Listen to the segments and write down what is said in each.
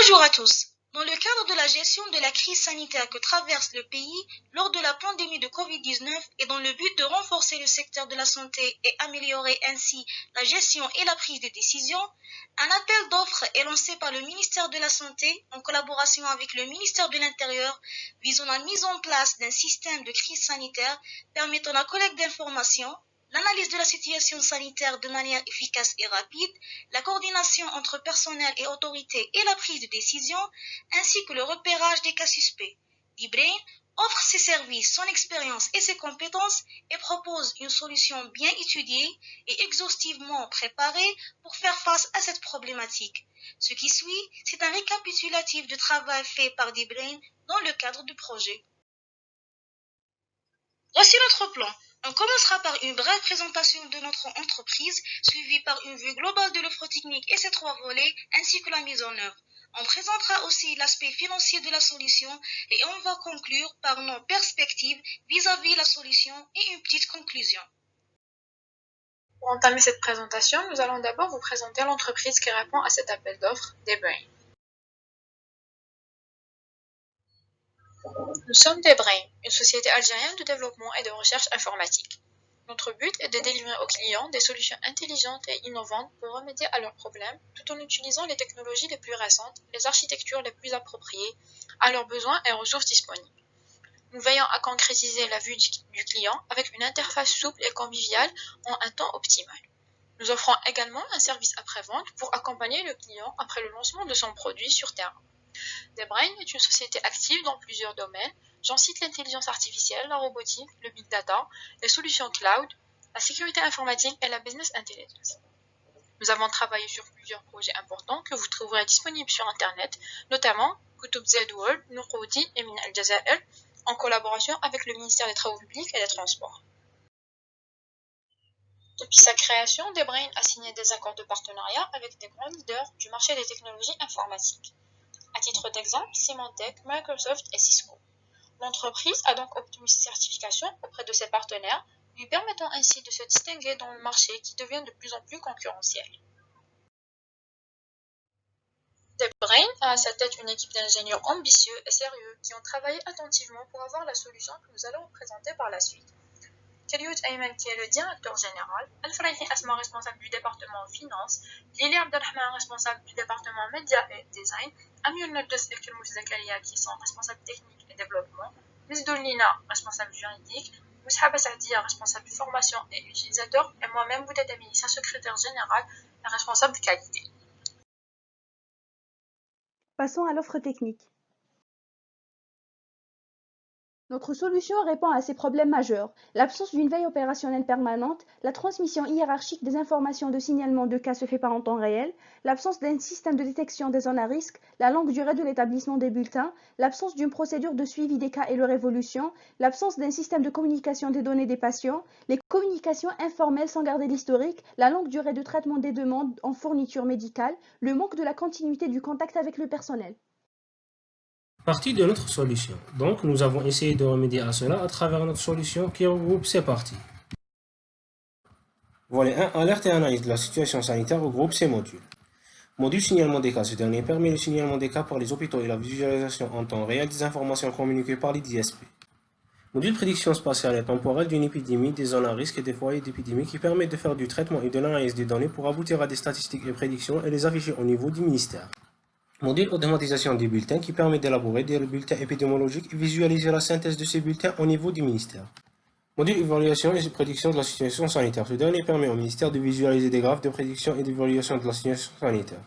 Bonjour à tous. Dans le cadre de la gestion de la crise sanitaire que traverse le pays lors de la pandémie de Covid-19 et dans le but de renforcer le secteur de la santé et améliorer ainsi la gestion et la prise de décision, un appel d'offres est lancé par le ministère de la Santé en collaboration avec le ministère de l'Intérieur visant la mise en place d'un système de crise sanitaire permettant la collecte d'informations, l'analyse de la situation sanitaire de manière efficace et rapide, la coordination entre personnel et autorités et la prise de décision, ainsi que le repérage des cas suspects. Dibrain offre ses services, son expérience et ses compétences et propose une solution bien étudiée et exhaustivement préparée pour faire face à cette problématique. Ce qui suit, c'est un récapitulatif du travail fait par Dibrain dans le cadre du projet. Voici notre plan. On commencera par une brève présentation de notre entreprise, suivie par une vue globale de l'offre technique et ses 3 volets, ainsi que la mise en œuvre. On présentera aussi l'aspect financier de la solution et on va conclure par nos perspectives vis-à-vis la solution et une petite conclusion. Pour entamer cette présentation, nous allons d'abord vous présenter l'entreprise qui répond à cet appel d'offres, Dibrain. Nous sommes Dibrain, une société algérienne de développement et de recherche informatique. Notre but est de délivrer aux clients des solutions intelligentes et innovantes pour remédier à leurs problèmes tout en utilisant les technologies les plus récentes, les architectures les plus appropriées à leurs besoins et ressources disponibles. Nous veillons à concrétiser la vue du client avec une interface souple et conviviale en un temps optimal. Nous offrons également un service après-vente pour accompagner le client après le lancement de son produit sur terrain. Dibrain est une société active dans plusieurs domaines. J'en cite l'intelligence artificielle, la robotique, le big data, les solutions cloud, la sécurité informatique et la business intelligence. Nous avons travaillé sur plusieurs projets importants que vous trouverez disponibles sur Internet, notamment Koutoub Z World, Nouroudi et Min Al Jazair, en collaboration avec le ministère des Travaux publics et des Transports. Depuis sa création, Dibrain a signé des accords de partenariat avec des grands leaders du marché des technologies informatiques. À titre d'exemple, Symantec, Microsoft et Cisco. L'entreprise a donc obtenu ses certifications auprès de ses partenaires, lui permettant ainsi de se distinguer dans le marché qui devient de plus en plus concurrentiel. Dibrain a à sa tête une équipe d'ingénieurs ambitieux et sérieux qui ont travaillé attentivement pour avoir la solution que nous allons vous présenter par la suite. Khalioud Ayman qui est le directeur général, Al-Faraihi Asma responsable du département finance, Lili Abdelrahman responsable du département médias et design, Amir Nardes et Kirmouch Zakaria qui sont responsables techniques et développement, Misdoul Lina responsable juridique, Moushaba Saadia responsable formation et utilisateur et moi-même Boudet Amini, sa secrétaire générale et responsable de qualité. Passons à l'offre technique. Notre solution répond à ces problèmes majeurs: l'absence d'une veille opérationnelle permanente, la transmission hiérarchique des informations de signalement de cas se fait pas en temps réel, l'absence d'un système de détection des zones à risque, la longue durée de l'établissement des bulletins, l'absence d'une procédure de suivi des cas et leur évolution, l'absence d'un système de communication des données des patients, les communications informelles sans garder l'historique, la longue durée de traitement des demandes en fourniture médicale, le manque de la continuité du contact avec le personnel. Partie de notre solution. Donc, nous avons essayé de remédier à cela à travers notre solution qui regroupe ces parties. Volet 1. Alerte et analyse de la situation sanitaire regroupe ces modules. Module signalement des cas. Ce dernier permet le signalement des cas par les hôpitaux et la visualisation en temps réel des informations communiquées par les DSP. Module prédiction spatiale et temporelle d'une épidémie, des zones à risque et des foyers d'épidémie qui permet de faire du traitement et de l'analyse des données pour aboutir à des statistiques et prédictions et les afficher au niveau du ministère. Module automatisation des bulletins qui permet d'élaborer des bulletins épidémiologiques et visualiser la synthèse de ces bulletins au niveau du ministère. Module évaluation et prédiction de la situation sanitaire. Ce dernier permet au ministère de visualiser des graphes de prédiction et d'évaluation de la situation sanitaire.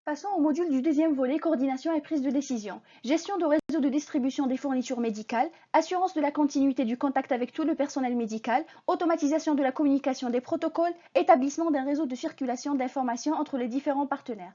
Passons au module du deuxième volet, coordination et prise de décision. Gestion de réseau de distribution des fournitures médicales, assurance de la continuité du contact avec tout le personnel médical, automatisation de la communication des protocoles, établissement d'un réseau de circulation d'informations entre les différents partenaires.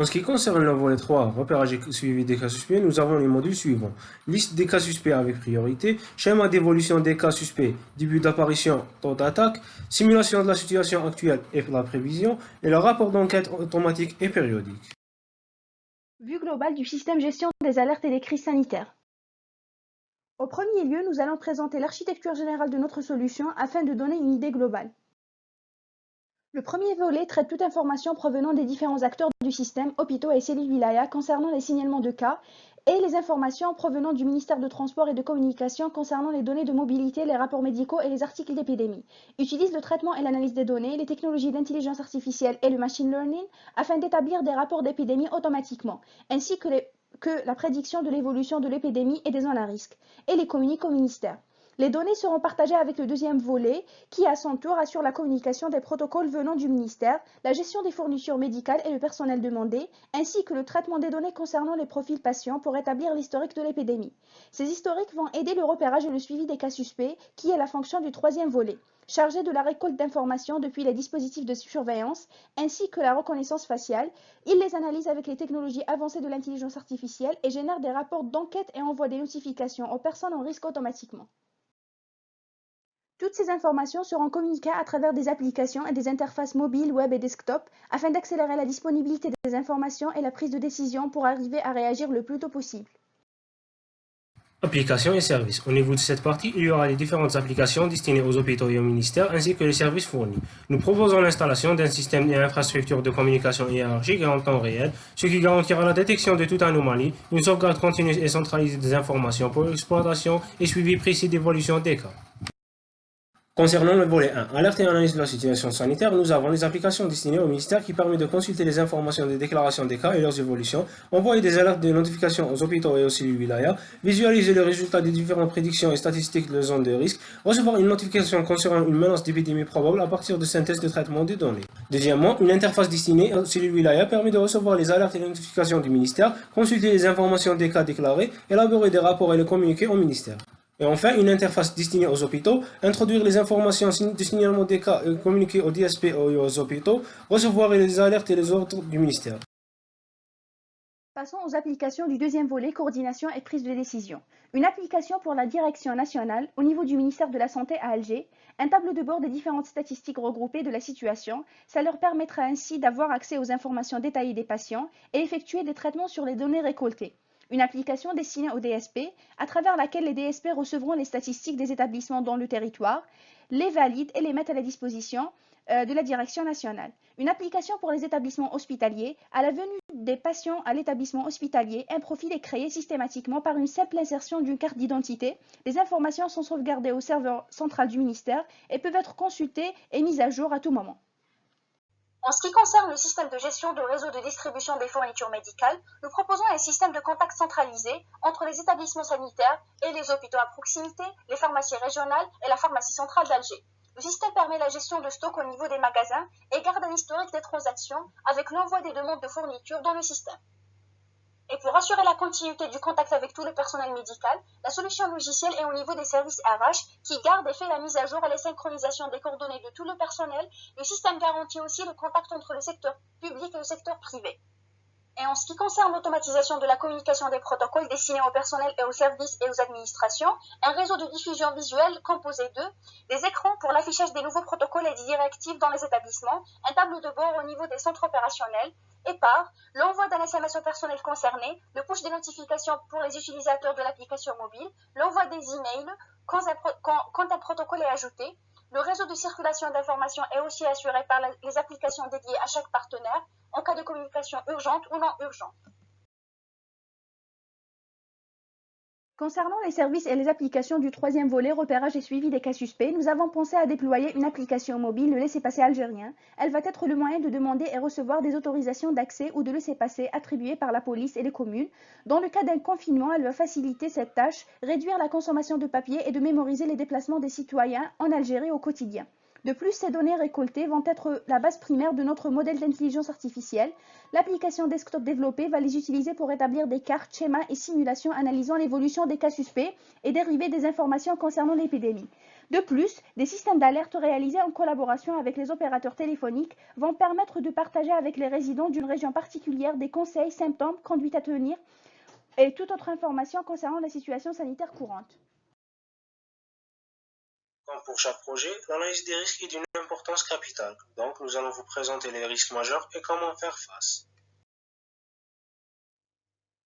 En ce qui concerne le volet 3, repérage et suivi des cas suspects, nous avons les modules suivants. Liste des cas suspects avec priorité, schéma d'évolution des cas suspects, début d'apparition, taux d'attaque, simulation de la situation actuelle et la prévision, et le rapport d'enquête automatique et périodique. Vue globale du système gestion des alertes et des crises sanitaires. Au premier lieu, nous allons présenter l'architecture générale de notre solution afin de donner une idée globale. Le premier volet traite toute information provenant des différents acteurs du système, hôpitaux et cellules wilaya concernant les signalements de cas et les informations provenant du ministère de Transport et de Communication concernant les données de mobilité, les rapports médicaux et les articles d'épidémie. Utilise le traitement et l'analyse des données, les technologies d'intelligence artificielle et le machine learning afin d'établir des rapports d'épidémie automatiquement, ainsi que la prédiction de l'évolution de l'épidémie et des zones à risque, et les communique au ministère. Les données seront partagées avec le deuxième volet qui, à son tour, assure la communication des protocoles venant du ministère, la gestion des fournitures médicales et le personnel demandé, ainsi que le traitement des données concernant les profils patients pour établir l'historique de l'épidémie. Ces historiques vont aider le repérage et le suivi des cas suspects, qui est la fonction du troisième volet, chargé de la récolte d'informations depuis les dispositifs de surveillance, ainsi que la reconnaissance faciale. Il les analyse avec les technologies avancées de l'intelligence artificielle et génère des rapports d'enquête et envoie des notifications aux personnes en risque automatiquement. Toutes ces informations seront communiquées à travers des applications et des interfaces mobiles, web et desktop afin d'accélérer la disponibilité des informations et la prise de décision pour arriver à réagir le plus tôt possible. Applications et services. Au niveau de cette partie, il y aura les différentes applications destinées aux hôpitaux et aux ministères ainsi que les services fournis. Nous proposons l'installation d'un système et infrastructure de communication hiérarchique et en temps réel, ce qui garantira la détection de toute anomalie, une sauvegarde continue et centralisée des informations pour l'exploitation et suivi précis d'évolution des cas. Concernant le volet 1, alerte et analyse de la situation sanitaire, nous avons les applications destinées au ministère qui permettent de consulter les informations des déclarations des cas et leurs évolutions, envoyer des alertes de notifications aux hôpitaux et aux cellules wilaya, visualiser les résultats des différentes prédictions et statistiques de zones de risque, recevoir une notification concernant une menace d'épidémie probable à partir de synthèse de traitement des données. Deuxièmement, une interface destinée aux cellules wilaya permet de recevoir les alertes et les notifications du ministère, consulter les informations des cas déclarés, élaborer des rapports et les communiquer au ministère. Et enfin, une interface destinée aux hôpitaux, introduire les informations de signalement des cas et communiquer au DSP et aux hôpitaux, recevoir les alertes et les ordres du ministère. Passons aux applications du deuxième volet, coordination et prise de décision. Une application pour la direction nationale au niveau du ministère de la Santé à Alger, un tableau de bord des différentes statistiques regroupées de la situation. Ça leur permettra ainsi d'avoir accès aux informations détaillées des patients et effectuer des traitements sur les données récoltées. Une application destinée aux DSP, à travers laquelle les DSP recevront les statistiques des établissements dans le territoire, les valident et les mettent à la disposition de la direction nationale. Une application pour les établissements hospitaliers. À la venue des patients à l'établissement hospitalier, un profil est créé systématiquement par une simple insertion d'une carte d'identité. Les informations sont sauvegardées au serveur central du ministère et peuvent être consultées et mises à jour à tout moment. En ce qui concerne le système de gestion de réseau de distribution des fournitures médicales, nous proposons un système de contact centralisé entre les établissements sanitaires et les hôpitaux à proximité, les pharmacies régionales et la pharmacie centrale d'Alger. Le système permet la gestion de stock au niveau des magasins et garde un historique des transactions avec l'envoi des demandes de fournitures dans le système. Et pour assurer la continuité du contact avec tout le personnel médical, la solution logicielle est au niveau des services RH qui garde et fait la mise à jour et la synchronisation des coordonnées de tout le personnel. Le système garantit aussi le contact entre le secteur public et le secteur privé. Et en ce qui concerne l'automatisation de la communication des protocoles destinés au personnel et aux services et aux administrations, un réseau de diffusion visuelle composé des écrans pour l'affichage des nouveaux protocoles et des directives dans les établissements, un tableau de bord au niveau des centres opérationnels, et par l'envoi d'un SMS au personnel concerné, le push des notifications pour les utilisateurs de l'application mobile, l'envoi des emails quand un protocole est ajouté. Le réseau de circulation d'informations est aussi assuré par les applications dédiées à chaque partenaire en cas de communication urgente ou non urgente. Concernant les services et les applications du troisième volet, repérage et suivi des cas suspects, nous avons pensé à déployer une application mobile, le laissez-passer algérien. Elle va être le moyen de demander et recevoir des autorisations d'accès ou de laissez-passer attribuées par la police et les communes. Dans le cas d'un confinement, elle va faciliter cette tâche, réduire la consommation de papier et de mémoriser les déplacements des citoyens en Algérie au quotidien. De plus, ces données récoltées vont être la base primaire de notre modèle d'intelligence artificielle. L'application desktop développée va les utiliser pour établir des cartes, schémas et simulations analysant l'évolution des cas suspects et dériver des informations concernant l'épidémie. De plus, des systèmes d'alerte réalisés en collaboration avec les opérateurs téléphoniques vont permettre de partager avec les résidents d'une région particulière des conseils, symptômes, conduites à tenir et toute autre information concernant la situation sanitaire courante. Comme pour chaque projet, l'analyse des risques est d'une importance capitale. Donc, nous allons vous présenter les risques majeurs et comment faire face.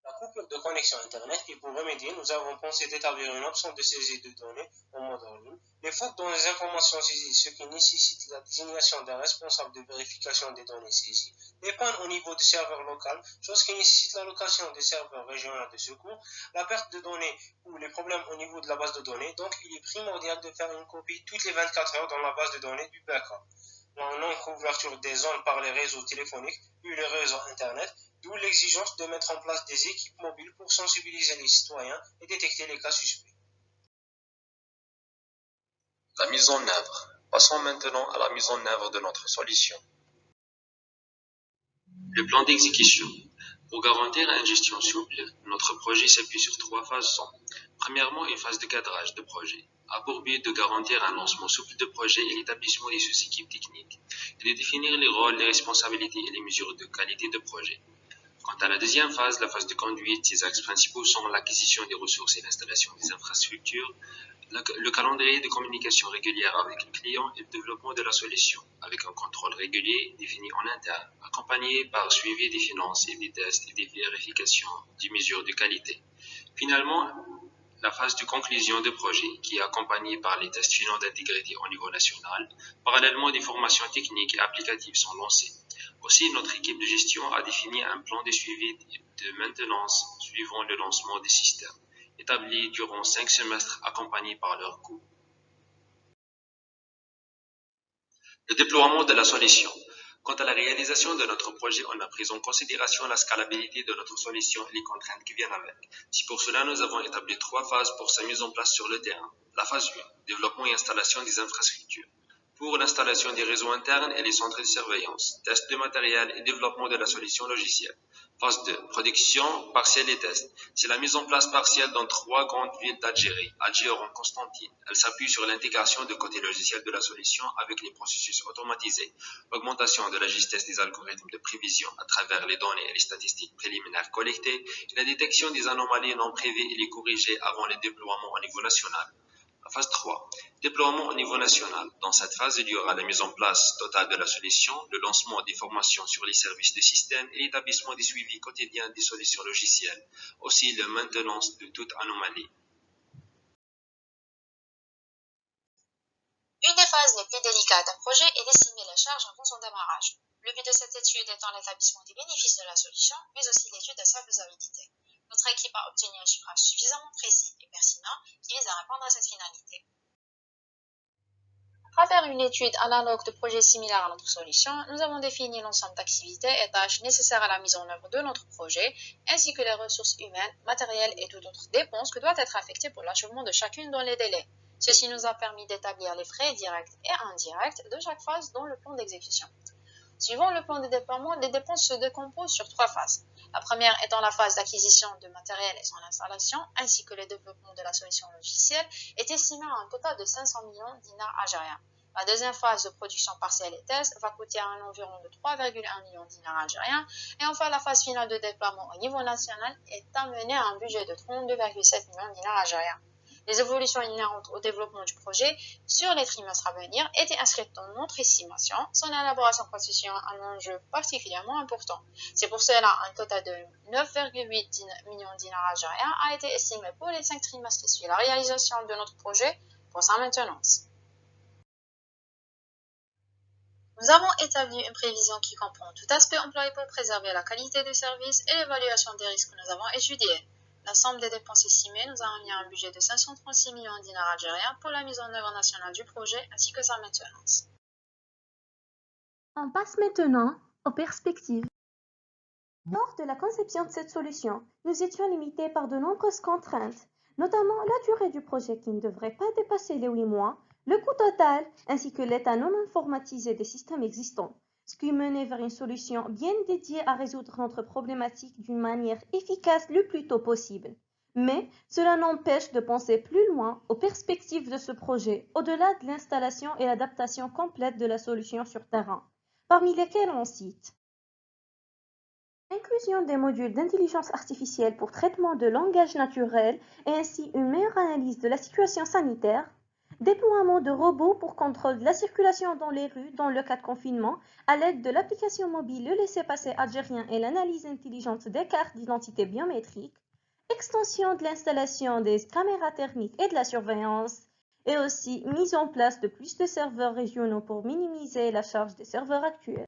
La coupure de connexion Internet et pour remédier, nous avons pensé d'établir une option de saisie de données en mode en ligne. Les fautes dans les informations saisies, ce qui nécessite la désignation d'un responsable de vérification des données saisies. Les pannes au niveau du serveur local, chose qui nécessite l'allocation des serveurs régionaux de secours. La perte de données ou les problèmes au niveau de la base de données. Donc, il est primordial de faire une copie toutes les 24 heures dans la base de données du backup. La non-couverture des zones par les réseaux téléphoniques ou les réseaux Internet, d'où l'exigence de mettre en place des équipes mobiles pour sensibiliser les citoyens et détecter les cas suspects. La mise en œuvre. Passons maintenant à la mise en œuvre de notre solution. Le plan d'exécution. Pour garantir une gestion souple, notre projet s'appuie sur 3 phases. Premièrement, une phase de cadrage de projet, a pour but de garantir un lancement souple de projet et l'établissement des sous-équipes techniques, et de définir les rôles, les responsabilités et les mesures de qualité de projet. Quant à la deuxième phase, la phase de conduite, ses axes principaux sont l'acquisition des ressources et l'installation des infrastructures, le calendrier de communication régulière avec le client et le développement de la solution, avec un contrôle régulier défini en interne, accompagné par suivi des finances et des tests et des vérifications des mesures de qualité. Finalement, la phase de conclusion de projet, qui est accompagnée par les tests finaux d'intégrité au niveau national. Parallèlement, des formations techniques et applicatives sont lancées. Aussi, notre équipe de gestion a défini un plan de suivi de maintenance suivant le lancement des systèmes, établi durant 5 semestres accompagnés par leur coût. Le déploiement de la solution. Quant à la réalisation de notre projet, on a pris en considération la scalabilité de notre solution et les contraintes qui viennent avec. C'est pour cela que nous avons établi 3 phases pour sa mise en place sur le terrain. La phase 1, développement et installation des infrastructures. Pour l'installation des réseaux internes et les centres de surveillance, test de matériel et développement de la solution logicielle. Phase 2, production partielle et test. C'est la mise en place partielle dans 3 grandes villes d'Algérie, Alger en Constantine. Elle s'appuie sur l'intégration de côté logiciel de la solution avec les processus automatisés, l'augmentation de la justesse des algorithmes de prévision à travers les données et les statistiques préliminaires collectées, et la détection des anomalies non prévues et les corriger avant le déploiement au niveau national. La phase 3, déploiement au niveau national. Dans cette phase, il y aura la mise en place totale de la solution, le lancement des formations sur les services de système et l'établissement des suivis quotidiens des solutions logicielles, aussi la maintenance de toute anomalie. Une des phases les plus délicates d'un projet est d'estimer la charge avant son démarrage. Le but de cette étude étant l'établissement des bénéfices de la solution, mais aussi l'étude de sa faisabilité. Notre équipe a obtenu un chiffrage suffisamment précis et pertinent qui vise à répondre à cette finalité. À travers une étude analogue de projets similaires à notre solution, nous avons défini l'ensemble d'activités et tâches nécessaires à la mise en œuvre de notre projet, ainsi que les ressources humaines, matérielles et toutes autres dépenses que doivent être affectées pour l'achèvement de chacune dans les délais. Ceci nous a permis d'établir les frais directs et indirects de chaque phase dans le plan d'exécution. Suivant le plan de déploiement, les dépenses se décomposent sur 3 phases. La première étant la phase d'acquisition de matériel et son installation, ainsi que le développement de la solution logicielle, est estimée à un total de 500 millions de dinars algériens. La deuxième phase de production partielle et test va coûter un environ de 3,1 millions de dinars algériens. Et enfin, la phase finale de déploiement au niveau national est amenée à un budget de 32,7 millions de dinars algériens. Les évolutions inhérentes au développement du projet sur les trimestres à venir étaient inscrites dans notre estimation. Son élaboration constitue un enjeu particulièrement important. C'est pour cela un total de 9,8 millions de dinars algériens a été estimé pour les 5 trimestres qui suivent la réalisation de notre projet pour sa maintenance. Nous avons établi une prévision qui comprend tout aspect employé pour préserver la qualité du service et l'évaluation des risques que nous avons étudiés. L'ensemble des dépenses estimées nous a amené à un budget de 536 millions de dinars algériens pour la mise en œuvre nationale du projet ainsi que sa maintenance. On passe maintenant aux perspectives. Lors de la conception de cette solution, nous étions limités par de nombreuses contraintes, notamment la durée du projet qui ne devrait pas dépasser les 8 mois, le coût total ainsi que l'état non informatisé des systèmes existants, ce qui menait vers une solution bien dédiée à résoudre notre problématique d'une manière efficace le plus tôt possible. Mais cela n'empêche de penser plus loin aux perspectives de ce projet, au-delà de l'installation et l'adaptation complète de la solution sur terrain, parmi lesquelles on cite l'inclusion des modules d'intelligence artificielle pour traitement de langage naturel et ainsi une meilleure analyse de la situation sanitaire, Déploiement de robots pour contrôle de la circulation dans les rues dans le cas de confinement, à l'aide de l'application mobile Le laissez-passer algérien et l'analyse intelligente des cartes d'identité biométriques, extension de l'installation des caméras thermiques et de la surveillance, et aussi mise en place de plus de serveurs régionaux pour minimiser la charge des serveurs actuels.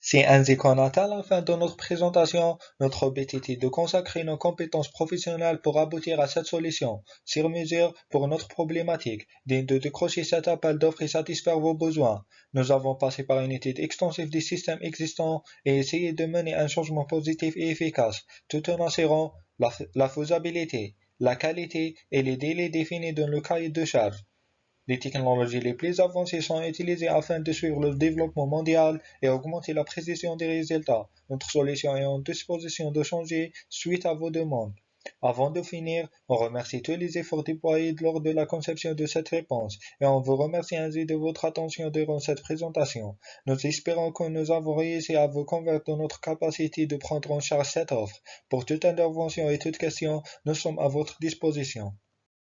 C'est ainsi qu'on atteint la fin de notre présentation. Notre but était de consacrer nos compétences professionnelles pour aboutir à cette solution sur mesure pour notre problématique, de décrocher cet appel d'offres et satisfaire vos besoins. Nous avons passé par une étude extensive des systèmes existants et essayé de mener un changement positif et efficace, tout en assurant la faisabilité, la qualité et les délais définis dans le cahier de charges. Les technologies les plus avancées sont utilisées afin de suivre le développement mondial et augmenter la précision des résultats. Notre solution est en disposition de changer suite à vos demandes. Avant de finir, on remercie tous les efforts déployés lors de la conception de cette réponse et on vous remercie ainsi de votre attention durant cette présentation. Nous espérons que nous avons réussi à vous convaincre de notre capacité de prendre en charge cette offre. Pour toute intervention et toute question, nous sommes à votre disposition.